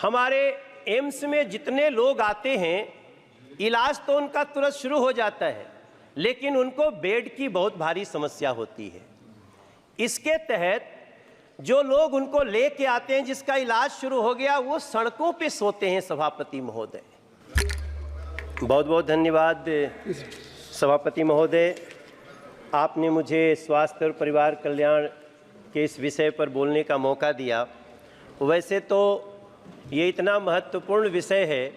हमारे एम्स में जितने लोग आते हैं, इलाज तो उनका तुरंत शुरू हो जाता है, लेकिन उनको बेड की बहुत भारी समस्या होती है। इसके तहत जो लोग उनको लेके आते हैं, जिसका इलाज शुरू हो गया, वो सड़कों पे सोते हैं। सभापति महोदय, बहुत बहुत धन्यवाद। सभापति महोदय, आपने मुझे स्वास्थ्य और परिवार कल्याण के इस विषय पर बोलने का मौका दिया। वैसे तो ये इतना महत्वपूर्ण विषय है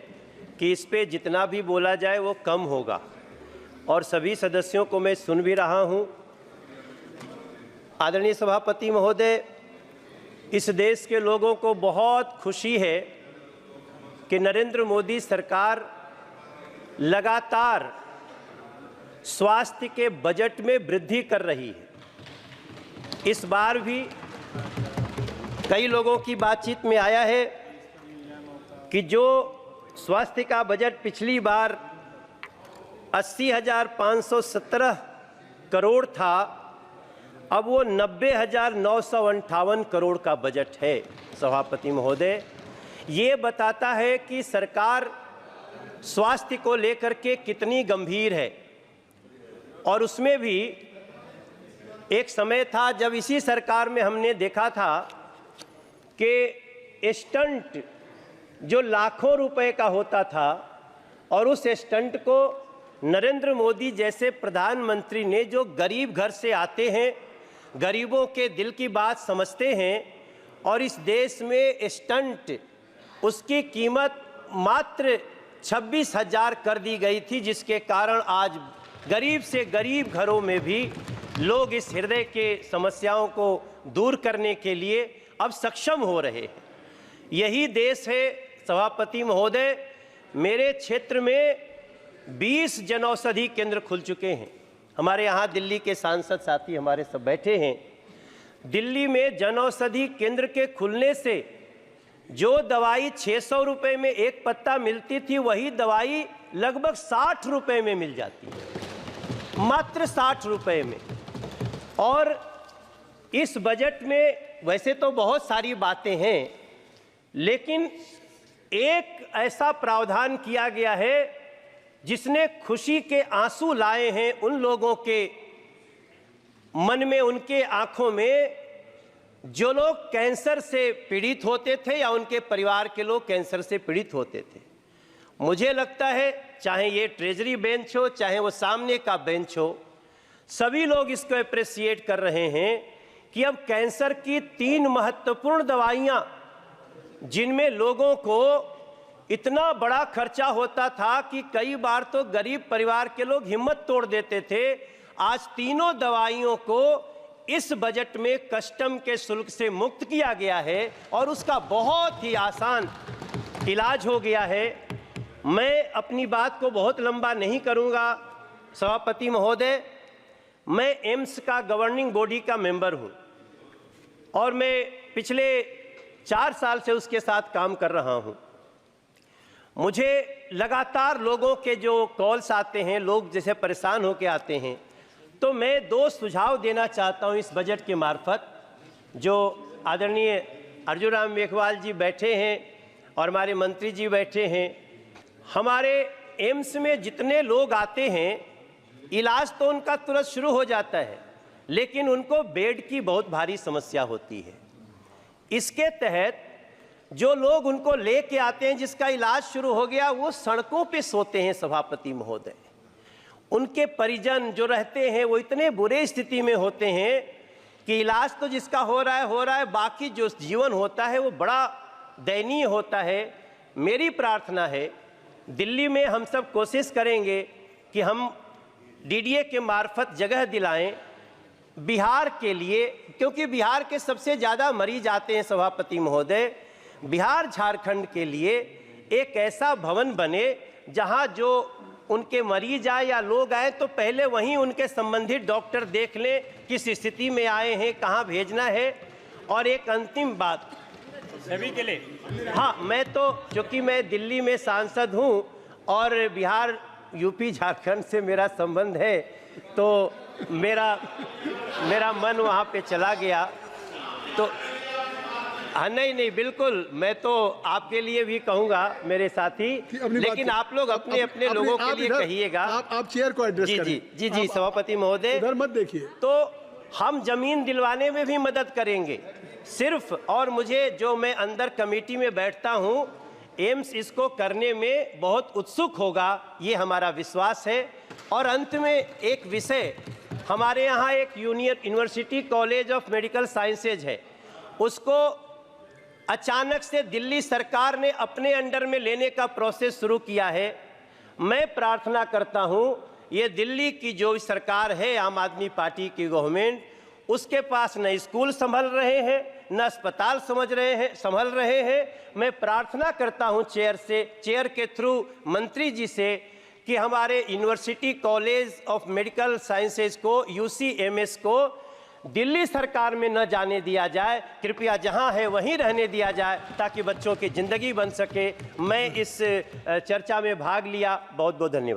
कि इस पे जितना भी बोला जाए वो कम होगा, और सभी सदस्यों को मैं सुन भी रहा हूँ। आदरणीय सभापति महोदय, इस देश के लोगों को बहुत खुशी है कि नरेंद्र मोदी सरकार लगातार स्वास्थ्य के बजट में वृद्धि कर रही है। इस बार भी कई लोगों की बातचीत में आया है कि जो स्वास्थ्य का बजट पिछली बार 80,517 करोड़ था, अब वो 90,958 करोड़ का बजट है। सभापति महोदय, ये बताता है कि सरकार स्वास्थ्य को लेकर के कितनी गंभीर है। और उसमें भी एक समय था जब इसी सरकार में हमने देखा था कि स्टंट जो लाखों रुपए का होता था, और उस स्टंट को नरेंद्र मोदी जैसे प्रधानमंत्री ने, जो गरीब घर से आते हैं, गरीबों के दिल की बात समझते हैं, और इस देश में स्टंट उसकी कीमत मात्र 26,000 कर दी गई थी, जिसके कारण आज गरीब से गरीब घरों में भी लोग इस हृदय के समस्याओं को दूर करने के लिए अब सक्षम हो रहे हैं। यही देश है सभापति महोदय। मेरे क्षेत्र में 20 जनौषधि केंद्र खुल चुके हैं। हमारे यहाँ दिल्ली के सांसद साथी हमारे सब बैठे हैं। दिल्ली में जनौषधि केंद्र के खुलने से जो दवाई 600 रुपये में एक पत्ता मिलती थी, वही दवाई लगभग 60 रुपये में मिल जाती है, मात्र 60 रुपये में। और इस बजट में वैसे तो बहुत सारी बातें हैं, लेकिन एक ऐसा प्रावधान किया गया है जिसने खुशी के आंसू लाए हैं उन लोगों के मन में, उनके आंखों में, जो लोग कैंसर से पीड़ित होते थे या उनके परिवार के लोग कैंसर से पीड़ित होते थे। मुझे लगता है चाहे ये ट्रेजरी बेंच हो, चाहे वो सामने का बेंच हो, सभी लोग इसको अप्रिशिएट कर रहे हैं कि अब कैंसर की 3 महत्वपूर्ण दवाइयां, जिनमें लोगों को इतना बड़ा खर्चा होता था कि कई बार तो गरीब परिवार के लोग हिम्मत तोड़ देते थे, आज तीनों दवाइयों को इस बजट में कस्टम के शुल्क से मुक्त किया गया है और उसका बहुत ही आसान इलाज हो गया है। मैं अपनी बात को बहुत लंबा नहीं करूंगा सभापति महोदय। मैं एम्स का गवर्निंग बॉडी का मेंबर हूं और मैं पिछले 4 साल से उसके साथ काम कर रहा हूं। मुझे लगातार लोगों के जो कॉल्स आते हैं, लोग जैसे परेशान होकर आते हैं, तो मैं 2 सुझाव देना चाहता हूं इस बजट के मार्फत। जो आदरणीय अर्जुन राम मेघवाल जी बैठे हैं और हमारे मंत्री जी बैठे हैं, हमारे एम्स में जितने लोग आते हैं, इलाज तो उनका तुरंत शुरू हो जाता है, लेकिन उनको बेड की बहुत भारी समस्या होती है। इसके तहत जो लोग उनको लेके आते हैं, जिसका इलाज शुरू हो गया, वो सड़कों पे सोते हैं। सभापति महोदय, उनके परिजन जो रहते हैं वो इतने बुरे स्थिति में होते हैं कि इलाज तो जिसका हो रहा है, बाकी जो जीवन होता है वो बड़ा दयनीय होता है। मेरी प्रार्थना है, दिल्ली में हम सब कोशिश करेंगे कि हम डीडीए के मार्फत जगह दिलाएं बिहार के लिए, क्योंकि बिहार के सबसे ज़्यादा मरीज आते हैं। सभापति महोदय, बिहार झारखंड के लिए एक ऐसा भवन बने जहां जो उनके मरीज आए या लोग आए तो पहले वहीं उनके संबंधित डॉक्टर देख लें किस स्थिति में आए हैं, कहां भेजना है। और एक अंतिम बात सभी के लिए, हाँ, मैं तो चूँकि मैं दिल्ली में सांसद हूं और बिहार यूपी झारखंड से मेरा संबंध है, तो मेरा मन वहाँ पे चला गया। तो हाँ, नहीं बिल्कुल, मैं तो आपके लिए भी कहूंगा मेरे साथी, लेकिन आप लोग अपने अपने लोगों के लिए कहिएगा। आप चेयर को एड्रेस करें। जी सभापति महोदय, इधर मत देखिए। तो हम जमीन दिलवाने में भी मदद करेंगे सिर्फ, और मुझे जो मैं अंदर कमेटी में बैठता हूं, एम्स इसको करने में बहुत उत्सुक होगा, ये हमारा विश्वास है। और अंत में एक विषय, हमारे यहाँ एक university college of medical sciences है, उसको अचानक से दिल्ली सरकार ने अपने अंडर में लेने का प्रोसेस शुरू किया है। मैं प्रार्थना करता हूं, ये दिल्ली की जो सरकार है, आम आदमी पार्टी की गवर्नमेंट, उसके पास न स्कूल संभल रहे हैं, न अस्पताल संभल रहे हैं। मैं प्रार्थना करता हूं चेयर के थ्रू मंत्री जी से कि हमारे university college of medical sciences को, UCMS को दिल्ली सरकार में न जाने दिया जाए, कृपया जहां है वहीं रहने दिया जाए, ताकि बच्चों की जिंदगी बन सके। मैं इस चर्चा में भाग लिया, बहुत बहुत धन्यवाद।